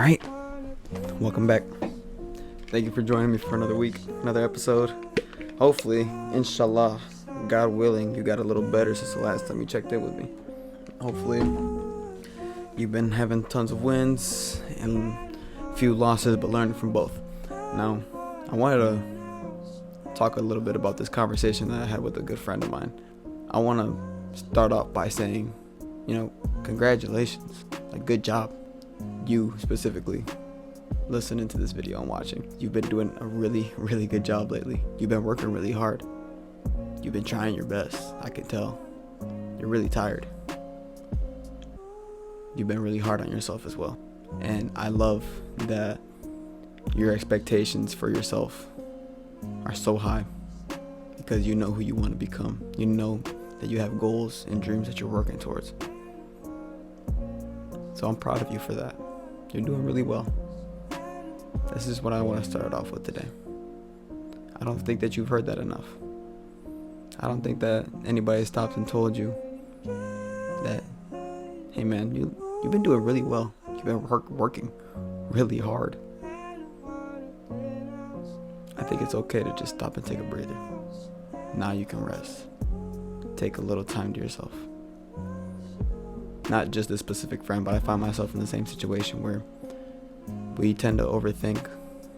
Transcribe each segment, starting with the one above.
Alright, welcome back. Thank you for joining me for another week, another episode. Hopefully, inshallah, God willing, you got a little better since the last time you checked in with me. Hopefully, you've been having tons of wins and a few losses, but learning from both. Now, I wanted to talk a little bit about this conversation that I had with a good friend of mine. I want to start off by saying, congratulations, good job. You specifically listening to this video and watching. You've been doing a really, really good job lately. You've been working really hard. You've been trying your best. I can tell. You're really tired. You've been really hard on yourself as well. And I love that your expectations for yourself are so high because you know who you want to become. You know that you have goals and dreams that you're working towards. So I'm proud of you for that. You're doing really well. This is what I want to start off with today. I don't think that you've heard that enough. I don't think that anybody stopped and told you that, hey man, you've been doing really well. You've been working really hard. I think it's okay to just stop and take a breather. Now you can rest. Take a little time to yourself. Not just this specific friend, but I find myself in the same situation where we tend to overthink,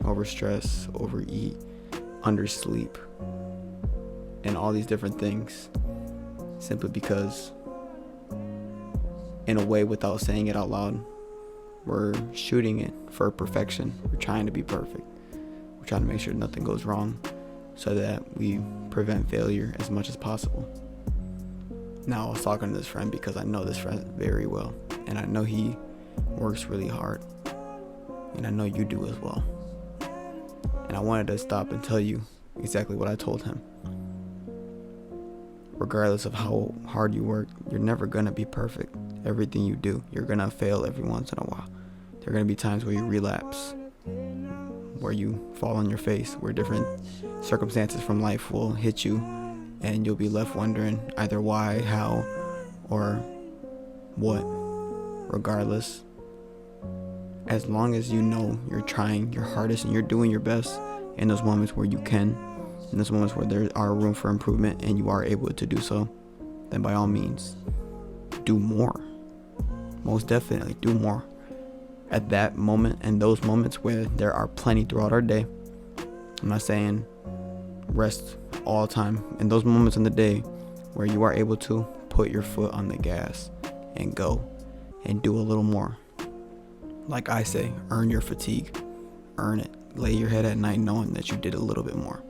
overstress, overeat, undersleep, and all these different things simply because, in a way, without saying it out loud, we're shooting it for perfection. We're trying to be perfect. We're trying to make sure nothing goes wrong so that we prevent failure as much as possible. Now, I was talking to this friend because I know this friend very well, and I know he works really hard, and I know you do as well. And I wanted to stop and tell you exactly what I told him. Regardless of how hard you work, you're never going to be perfect. Everything you do, you're going to fail every once in a while. There are going to be times where you relapse, where you fall on your face, where different circumstances from life will hit you, and you'll be left wondering either why, how, or what. Regardless, as long as you know you're trying your hardest and you're doing your best in those moments where you can, in those moments where there are room for improvement and you are able to do so, then by all means, do more. Most definitely do more. At that moment and those moments where there are plenty throughout our day, I'm not saying rest all the time. In those moments in the day where you are able to put your foot on the gas and go and do a little more. Like I say, earn your fatigue. Earn it. Lay your head at night knowing that you did a little bit more.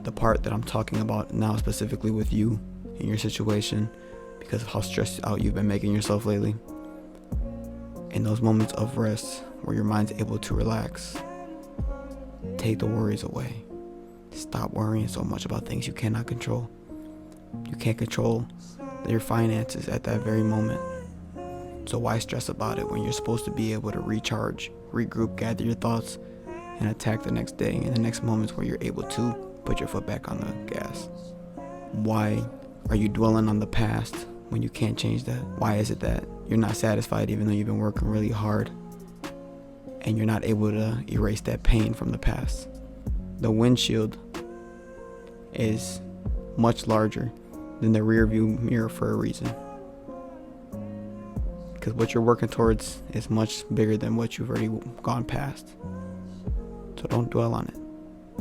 The part that I'm talking about now specifically with you in your situation, because of how stressed out you've been making yourself lately, in those moments of rest where your mind's able to relax, take the worries away. Stop worrying so much about things you cannot control. You can't control your finances at that very moment. So why stress about it when you're supposed to be able to recharge, regroup, gather your thoughts, and attack the next day and the next moments where you're able to put your foot back on the gas? Why are you dwelling on the past when you can't change that? Why is it that you're not satisfied even though you've been working really hard and you're not able to erase that pain from the past? The windshield is much larger than the rear view mirror for a reason. Because what you're working towards is much bigger than what you've already gone past. So don't dwell on it.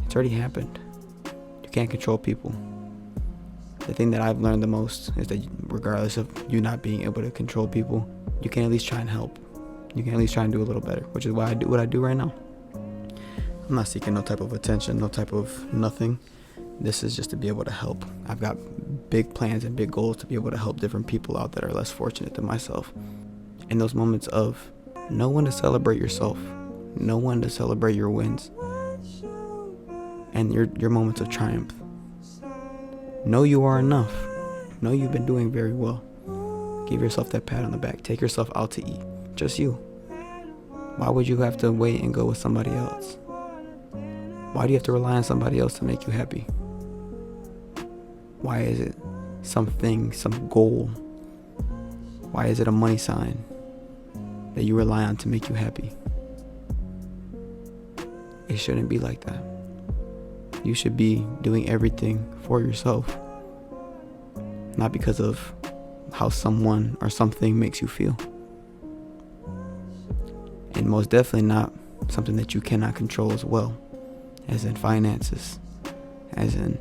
It's already happened. You can't control people. The thing that I've learned the most is that regardless of you not being able to control people, you can at least try and help. You can at least try and do a little better, which is why I do what I do right now. I'm not seeking no type of attention, no type of nothing. This is just to be able to help. I've got big plans and big goals to be able to help different people out that are less fortunate than myself. In those moments of know when to celebrate yourself, know when to celebrate your wins, and your moments of triumph. Know you are enough. Know you've been doing very well. Give yourself that pat on the back. Take yourself out to eat. Just you. Why would you have to wait and go with somebody else? Why do you have to rely on somebody else to make you happy? Why is it something, some goal? Why is it a money sign that you rely on to make you happy? it shouldn't be like that. You should be doing everything for yourself, not because of how someone or something makes you feel. And most definitely not something that you cannot control as well, as in finances, as in,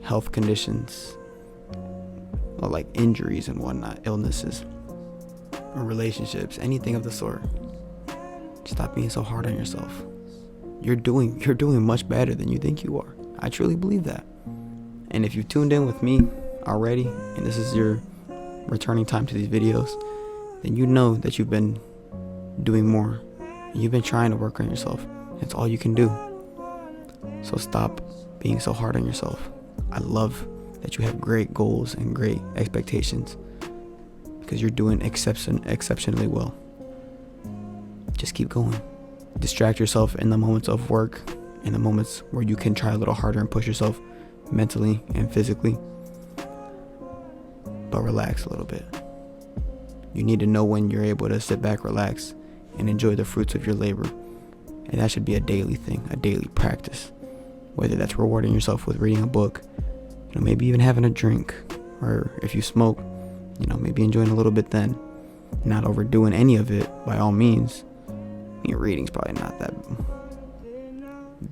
health conditions, or like injuries and whatnot, illnesses, or relationships, anything of the sort. Stop being so hard on yourself. You're doing much better than you think you are. I truly believe that. And if you've tuned in with me already, and this is your returning time to these videos, then you know that you've been doing more. You've been trying to work on yourself. It's all you can do. So stop being so hard on yourself. I love that you have great goals and great expectations, because you're doing exceptionally well. Just keep going. Distract yourself in the moments of work, in the moments where you can try a little harder and push yourself mentally and physically. But relax a little bit. You need to know when you're able to sit back, relax, and enjoy the fruits of your labor. And that should be a daily thing, a daily practice. Whether that's rewarding yourself with reading a book, maybe even having a drink, or if you smoke, maybe enjoying a little bit then. Not overdoing any of it by all means. Reading's probably not that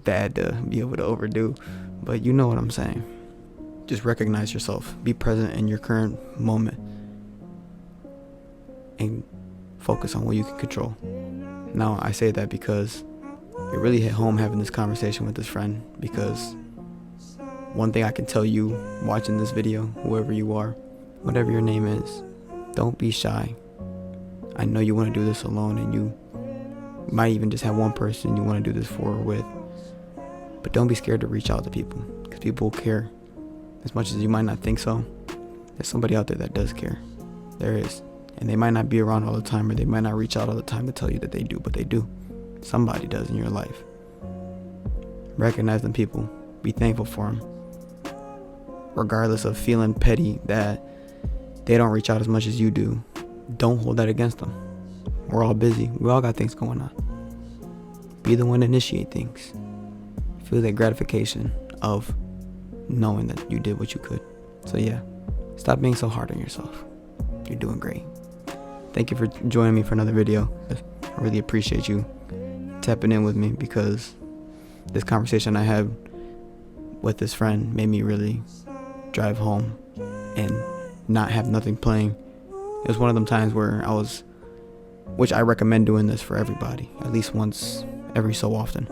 bad to be able to overdo, but you know what I'm saying. Just recognize yourself. Be present in your current moment and focus on what you can control. Now, I say that because it really hit home having this conversation with this friend, because one thing I can tell you watching this video, whoever you are, whatever your name is, don't be shy. I know you want to do this alone, and you might even just have one person you want to do this for or with, but don't be scared to reach out to people, because people care. As much as you might not think so, there's somebody out there that does care. There is. And they might not be around all the time, or they might not reach out all the time to tell you that they do, but they do. Somebody does in your life. Recognize them people. Be thankful for them. Regardless of feeling petty that they don't reach out as much as you do, don't hold that against them. We're all busy. We all got things going on. Be the one to initiate things. Feel that gratification of knowing that you did what you could. So yeah, stop being so hard on yourself. You're doing great. Thank you for joining me for another video. I really appreciate you tapping in with me, because this conversation I had with this friend made me really drive home and not have nothing playing. It was one of them times where which I recommend doing this for everybody, at least once every so often.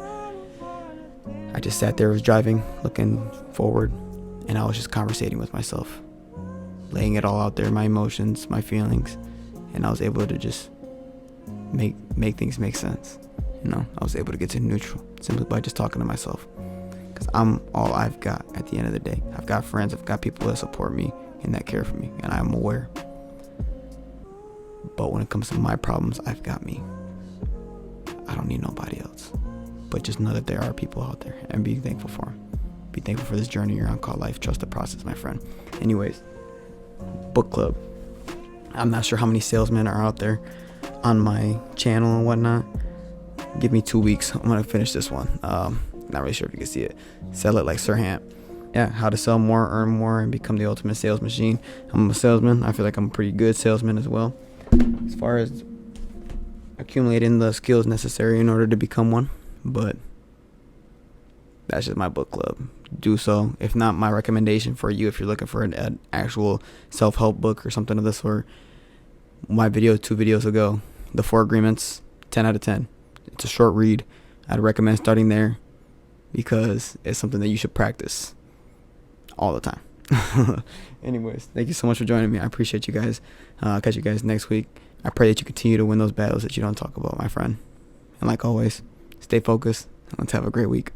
I just sat there, was driving, looking forward, and I was just conversating with myself, laying it all out there, my emotions, my feelings, and I was able to just make things make sense. I was able to get to neutral simply by just talking to myself, because I'm all I've got at the end of the day. I've got friends, I've got people that support me and that care for me, and I'm aware. But when it comes to my problems, I've got me. I don't need nobody else. But just know that there are people out there, and be thankful for them. Be thankful for this journey you're on called life. Trust the process, my friend. Anyways, book club. I'm not sure how many salesmen are out there on my channel and whatnot. Give me 2 weeks. I'm going to finish this one. Not really sure if you can see it. Sell it like Serhant. Yeah, how to sell more, earn more, and become the ultimate sales machine. I'm a salesman. I feel like I'm a pretty good salesman as well, as far as accumulating the skills necessary in order to become one. But that's just my book club. Do so. If not, my recommendation for you, if you're looking for an actual self-help book or something of this sort, my video 2 videos ago, The 4 Agreements, 10 out of 10. It's a short read. I'd recommend starting there, because it's something that you should practice all the time. Anyways, thank you so much for joining me. I appreciate you guys. I'll catch you guys next week. I pray that you continue to win those battles that you don't talk about, my friend. And like always, stay focused, and let's have a great week.